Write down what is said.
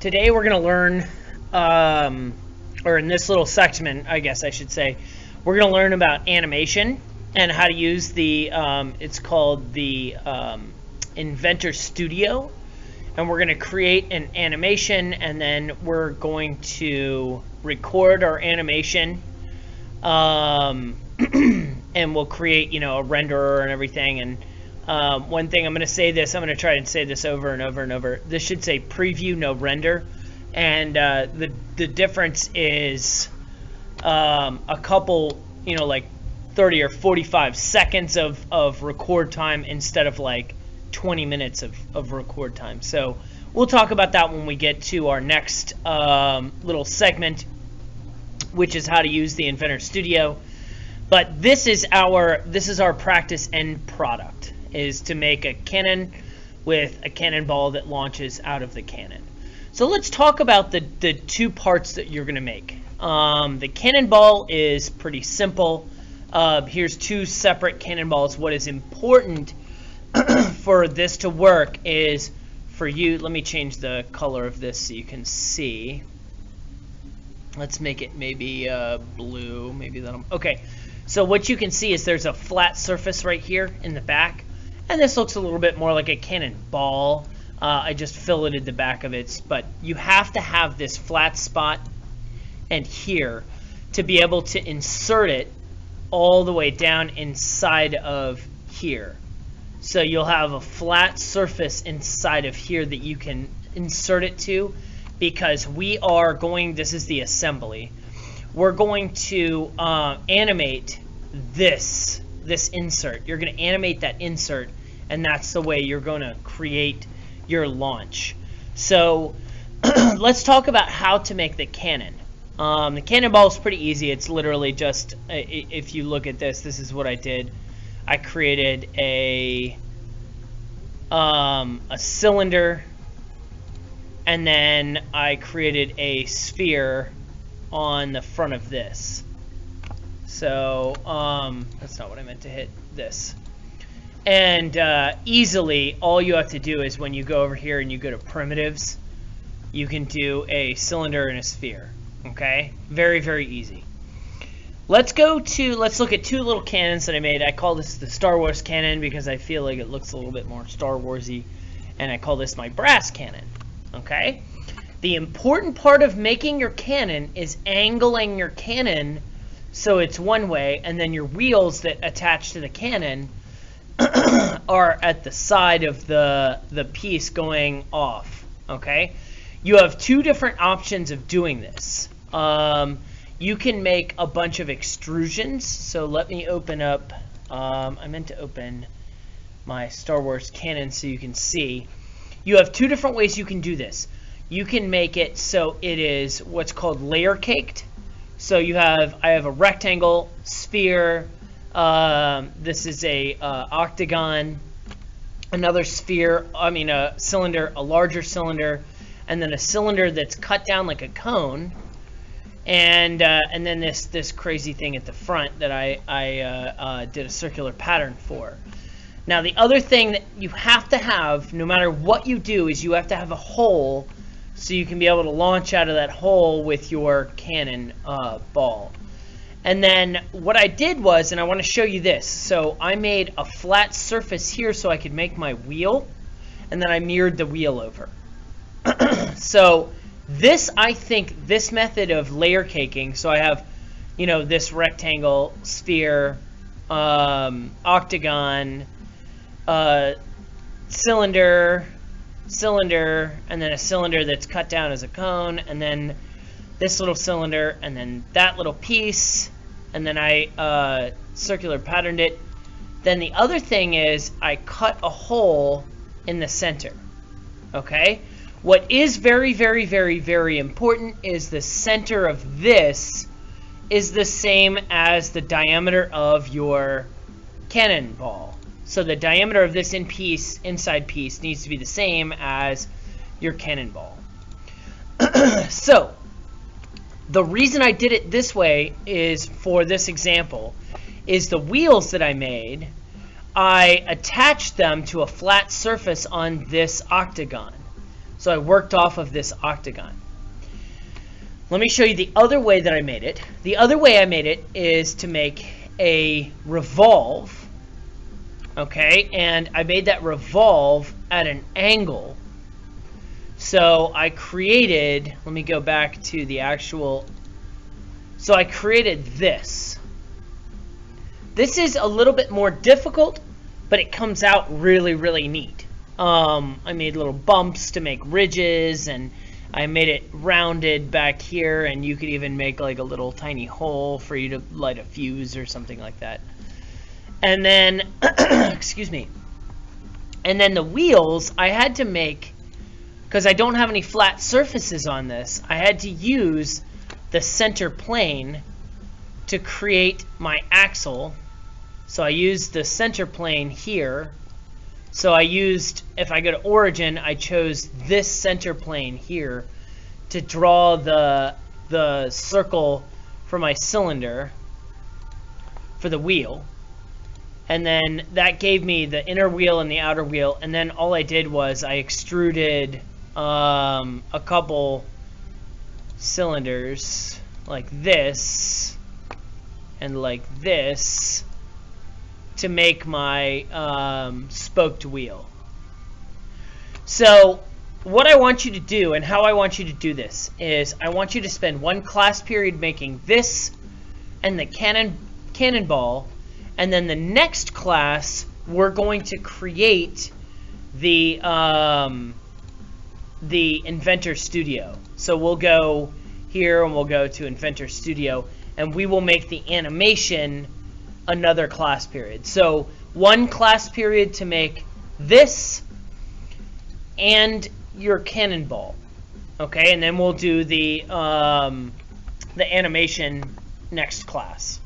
Today we're going to learn, or in this little segment, I guess I should say, we're going to learn about animation and how to use the, it's called the Inventor Studio. And we're going to create an animation, and then we're going to record our animation. And we'll create, a renderer and everything. And one thing, I'm going to say this, I'm going to try and say this over and over and over. This should say preview, no render. And the difference is a couple, like 30 or 45 seconds of record time instead of like 20 minutes of record time. So we'll talk about that when we get to our next little segment, which is how to use the Inventor Studio. But this is our practice end product, is to make a cannon with a cannonball that launches out of the cannon. So let's talk about the two parts that you're going to make. The cannonball is pretty simple. Here's two separate cannonballs. What is important for this to work is for you, let me change the color of this so you can see. Let's make it maybe blue, maybe that'll, okay. So what you can see is there's a flat surface right here in the back, and this looks a little bit more like a cannonball. I just filleted the back of it, but you have to have this flat spot and here to be able to insert it all the way down inside of here. So you'll have a flat surface inside of here that you can insert it to, because we are going, this is the assembly, we're going to animate this insert. You're going to animate that insert, and that's the way you're going to create your launch. So let's talk about how to make the cannon. The cannonball is pretty easy. It's literally just, if you look at this, this is what I did. I created a cylinder, and then I created a sphere on the front of this. So that's not what I meant to hit, this. And easily, all you have to do is when you go over here and you go to primitives, you can do a cylinder and a sphere. Okay, very, very easy. Let's look at two little cannons that I made. I call this the Star Wars cannon because I feel like it looks a little bit more Star Warsy, and I call this my brass cannon. Okay, the important part of making your cannon is angling your cannon so it's one way, and then your wheels that attach to the cannon are at the side of the piece going off. Okay, you have two different options of doing this. You can make a bunch of extrusions. So let me open up, I meant to open my Star Wars cannon so you can see. You have two different ways you can do this. You can make it so it is what's called layer caked. So I have a rectangle, sphere, this is a octagon, another sphere, a cylinder, a larger cylinder, and then a cylinder that's cut down like a cone, and then this crazy thing at the front that I did a circular pattern for. Now the other thing that you have to have, no matter what you do, is you have to have a hole so you can be able to launch out of that hole with your cannon ball. And then what I did was, and I want to show you this, so I made a flat surface here so I could make my wheel, and then I mirrored the wheel over. So this, I think, this method of layer caking, so I have, this rectangle, sphere, octagon, cylinder, and then a cylinder that's cut down as a cone, and then this little cylinder, and then that little piece, and then I circular patterned it. Then the other thing is I cut a hole in the center. Okay? What is very, very, very, very important is the center of this is the same as the diameter of your cannonball. So the diameter of this inside piece needs to be the same as your cannonball. So the reason I did it this way is, for this example, is the wheels that I made, I attached them to a flat surface on this octagon. So I worked off of this octagon. Let me show you the other way that I made it. The other way I made it is to make a revolve. Okay, and I made that revolve at an angle. So I created, let me go back to the actual, so I created this. This is a little bit more difficult, but it comes out really, really neat. I made little bumps to make ridges, and I made it rounded back here, and you could even make like a little tiny hole for you to light a fuse or something like that. And then, excuse me, and then the wheels I had to make, because I don't have any flat surfaces on this, I had to use the center plane to create my axle. So I used the center plane here. So I used, if I go to origin, I chose this center plane here to draw the circle for my cylinder for the wheel. And then that gave me the inner wheel and the outer wheel. And then all I did was I extruded a couple cylinders like this and like this to make my spoked wheel. So what I want you to do and how I want you to do this is I want you to spend one class period making this and the cannonball, and then the next class we're going to create the Inventor Studio. So we'll go here and we'll go to Inventor Studio, and we will make the animation another class period. So one class period to make this and your cannonball, okay, and then we'll do the animation next class.